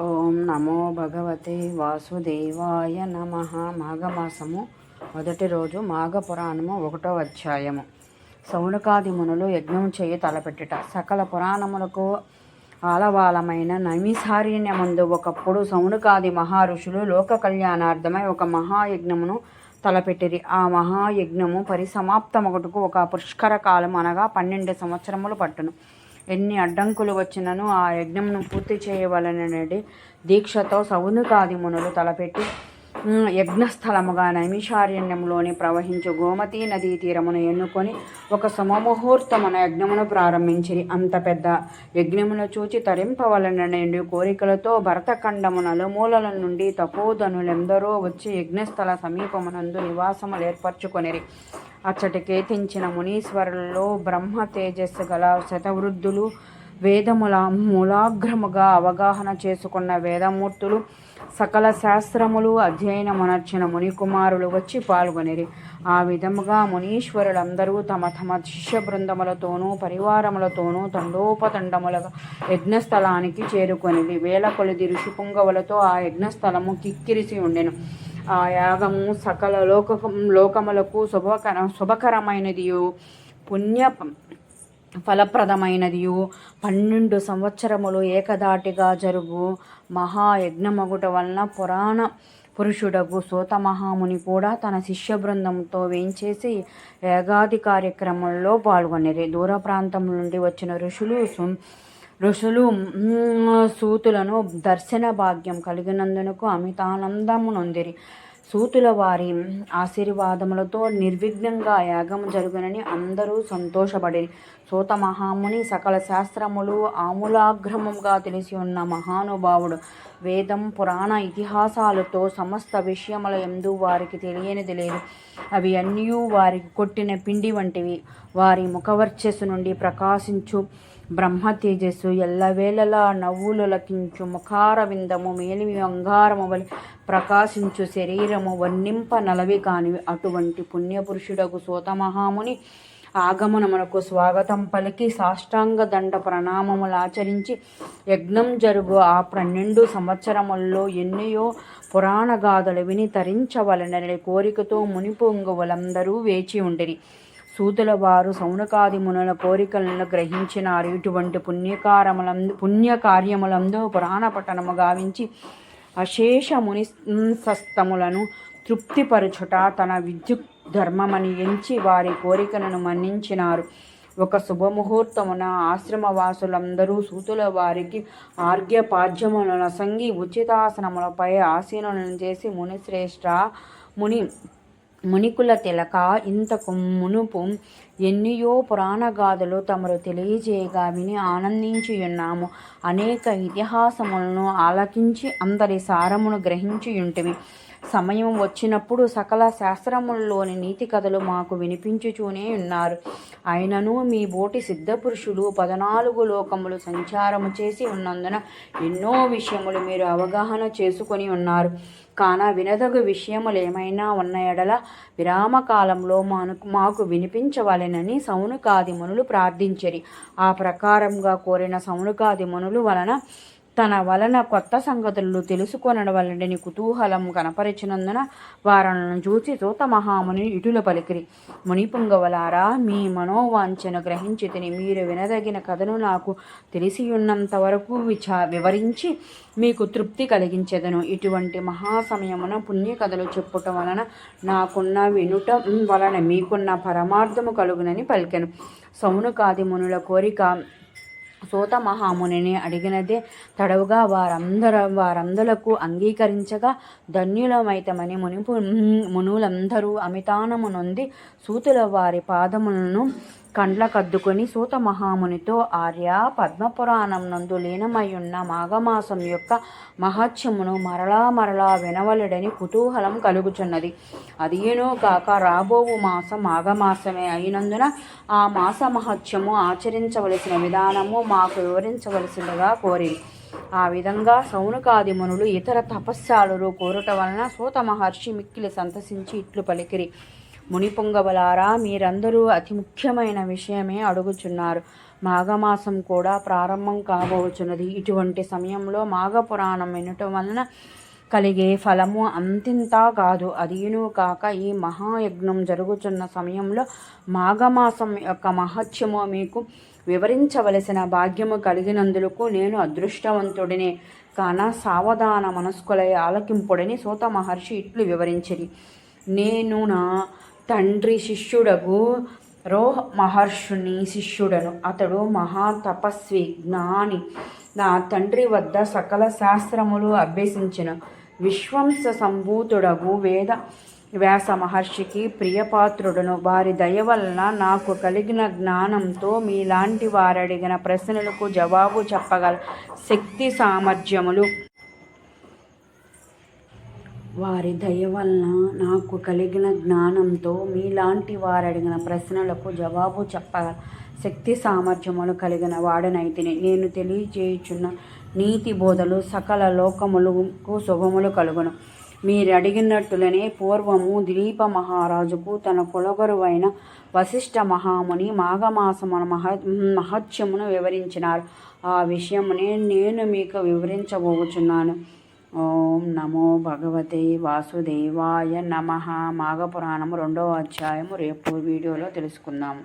ఓం నమో భగవతే వాసుదేవాయ నమః. మాఘమాసము మొదటి రోజు మాఘపురాణము 1వ అధ్యాయము. సౌనకాది మునులు యజ్ఞం చేయి తలపెట్టుట. సకల పురాణములకు ఆలవాలమైన నైమిసారణ్యమందు ఒకప్పుడు సౌనకాది మహారుషులు లోక కళ్యాణార్థమై ఒక మహాయజ్ఞమును తలపెట్టిరి. ఆ మహాయజ్ఞము పరిసమాప్తమగుటకు ఒక పుష్కర కాలం అనగా 12 సంవత్సరములు పట్టును. ఎన్ని అడ్డంకులు వచ్చినను ఆ యజ్ఞమును పూర్తి చేయవలనని దీక్షతో సౌనకాది మునులు తలపెట్టి యజ్ఞస్థలముగా నైమిషారణ్యంలోని ప్రవహించు గోమతీ నదీ తీరమును ఎన్నుకొని ఒక సమముహూర్తమున యజ్ఞమును ప్రారంభించిరి. అంత పెద్ద యజ్ఞమును చూచి తరింపవలనని కోరికలతో భరతఖండము నలుమూలల నుండి తపోధనులెందరో వచ్చి యజ్ఞస్థల సమీపమునందు నివాసములు ఏర్పరచుకొనిరి. అచ్చటి కేతించిన మునీశ్వరులలో బ్రహ్మ తేజస్సు గల శతవృద్ధులు, వేదముల మూలాగ్రముగా అవగాహన చేసుకున్న వేదమూర్తులు, సకల శాస్త్రములు అధ్యయనమునర్చిన మునికుమారులు వచ్చి పాల్గొనిరి. ఆ విధముగా మునీశ్వరులందరూ తమ తమ శిష్య బృందములతోనూ పరివారములతోనూ తండోపతండములుగా యజ్ఞస్థలానికి చేరుకొనిది. వేల కొలిది ఋషిపుంగవులతో ఆ యజ్ఞస్థలము కిక్కిరిసి ఉండెను. ఆ యాగము సకల లోకములకు శుభకరమైనదియు పుణ్య ఫలప్రదమైనదియు 12 సంవత్సరములు ఏకదాటిగా జరుగు మహాయజ్ఞమగుట వలన పురాణ పురుషుడగు సూత మహాముని కూడా తన శిష్య బృందంతో వేంచేసి యాగాది కార్యక్రమంలో పాల్గొనిరి. దూర ప్రాంతం నుండి వచ్చిన ఋషులు సూతులను దర్శన భాగ్యం కలిగినందునకు అమితానందము నొందిరి. సూతుల వారి ఆశీర్వాదములతో నిర్విఘ్నంగా యాగము జరుగునని అందరూ సంతోషపడిరి. సూత మహాముని సకల శాస్త్రములు ఆమూలాగ్రముగా తెలిసి ఉన్న మహానుభావుడు. వేదం పురాణ ఇతిహాసాలతో సమస్త విషయముల యందు వారికి తెలియనిది లేదు. అవి అన్నీ వారికి కొట్టిన పిండి వంటివి. వారి ముఖవర్చస్సు నుండి ప్రకాశించు బ్రహ్మ తేజస్సు ఎల్లవేళలా నవ్వులు లకించు ముఖార విందము మేలిమి అంగారము వలి ప్రకాశించు శరీరము వర్ణింప నలవి కానివి. అటువంటి పుణ్యపురుషుడకు సూత మహాముని ఆగమనమునకు స్వాగతం పలికి సాష్టాంగ దండ ప్రణామములాచరించి యజ్ఞం జరుగు ఆ 12 సంవత్సరముల్లో ఎన్నయో పురాణ గాథలు విని తరించవలనని కోరికతో మునిపొంగువులందరూ వేచి ఉండిరి. సూతుల వారు సౌనకాది మునుల కోరికలను గ్రహించినారు. ఇటువంటి పుణ్యకార్యములందు పురాణ పఠనము గావించి అశేష మునిసస్తములను తృప్తిపరచుట తన విద్యుత్ ధర్మమని ఎంచి వారి కోరికలను మన్నించినారు. ఒక శుభముహూర్తమున ఆశ్రమవాసులందరూ సూతుల వారికి ఆర్ఘ్యపాద్యములను నసంగి ఉచితాసనములపై ఆసీనులను చేసి మునిశ్రేష్ఠ మునికుల తిలక, ఇంతకు మునుపు ఎన్నియో పురాణగాథలు తమరు తెలియజేయగా విని ఆనందించియున్నాము. అనేక ఇతిహాసములను ఆలకించి అందరి సారమును గ్రహించియుంటిమి. సమయం వచ్చినప్పుడు సకల శాస్త్రముల్లోని నీతి కథలు మాకు వినిపించుచూనే ఉన్నారు. అయినను మీ బోటి సిద్ధపురుషులు 14 లోకములు సంచారము చేసి ఉన్నందున ఎన్నో విషయములు మీరు అవగాహన చేసుకొని ఉన్నారు. కాన వినదగు విషయములు ఏమైనా ఉన్న ఎడల విరామకాలంలో మాకు వినిపించవలెనని సౌనకాది మునులు ప్రార్థించిరి. ఆ ప్రకారంగా కోరిన సౌనకాది మునులు తన వలన కొత్త సంగతులు తెలుసుకొనడం వలనని కుతూహలం కనపరిచినందున వారలను చూచి సూత మహాముని ఇటుల పలికిరి. మునిపుంగవలారా, మీ మనోవాంఛను గ్రహించి తిని మీరు వినదగిన కథను నాకు తెలిసియున్నంత వరకు వివరించి మీకు తృప్తి కలిగించెదను. ఇటువంటి మహాసమయమున పుణ్యకథలు చెప్పుట వలన నాకున్న వినుట వలన మీకున్న పరమార్థము కలుగునని పలికెను. సౌనకాది మునుల కోరిక సూత మహామునిని అడిగినదే తడవుగా వారందరకు అంగీకరించగా ధన్యులమైతమని మునులందరూ అమితానము నొంది సూతుల వారి పాదములను కండ్లకద్దుకొని సూత మహామునితో ఆర్య పద్మపురాణం నందు లీనమయ్యున్న మాఘమాసం యొక్క మహత్యమును మరలా వినవలెడని కుతూహలం కలుగుచున్నది. అదియేనో కాక రాబోవు మాసం మాఘమాసమే అయినందున ఆ మాస మహత్యము ఆచరించవలసిన విధానము మాకు వివరించవలసిందిగా కోరిరి. ఆ విధంగా సౌనకాది మునులు ఇతర తపస్సాలురు కోరుట వలన సూత మహర్షి మిక్కిలి సంతసించి ఇట్లు పలికిరి. మునిపుంగవులారా, మీరందరూ అతి ముఖ్యమైన విషయమే అడుగుచున్నారు. మాఘమాసం కూడా ప్రారంభం కాబోచున్నది. ఇటువంటి సమయంలో మాఘపురాణం వినటం వలన కలిగే ఫలము అంతింతా కాదు. అదీను కాక ఈ మహాయజ్ఞం జరుగుతున్న సమయంలో మాఘమాసం యొక్క మహత్యము మీకు వివరించవలసిన భాగ్యము కలిగినందులకు నేను అదృష్టవంతుడినే కాన సావధాన మనస్కులై ఆలకింపుడని సూత మహర్షి ఇట్లు వివరించిరి. నేను నా తండ్రి శిష్యుడగు రోహ మహర్షుని శిష్యుడను. అతడు మహాతపస్వి, జ్ఞాని. నా తండ్రి వద్ద సకల శాస్త్రములు అభ్యసించిన విశ్వంస సంభూతుడగు వేద వ్యాస మహర్షికి ప్రియపాత్రుడను. వారి దయ వలన నాకు కలిగిన జ్ఞానంతో మీలాంటి వారడిగిన ప్రశ్నలకు జవాబు చెప్పగల శక్తి సామర్థ్యములు వారి దయ వలన నాకు కలిగిన జ్ఞానంతో మీలాంటి వారడిగిన ప్రశ్నలకు జవాబు చెప్పగల శక్తి సామర్థ్యములు కలిగిన వాడనైతిని. నేను తెలియజేయుచున్న నీతి బోధలు సకల లోకములకు శుభములు కలుగును. మీరడిగినట్టులనే పూర్వము దిలీప మహారాజుకు తన కులగురువైన వశిష్ఠ మహాముని మాఘమాసమున మహత్యమును వివరించినారు. ఆ విషయమునే నేను మీకు వివరించబోచున్నాను. ఓం నమో భగవతే వాసుదేవాయ నమః. మాఘపురాణము 2వ అధ్యాయము రేపు వీడియోలో తెలుసుకుందాము.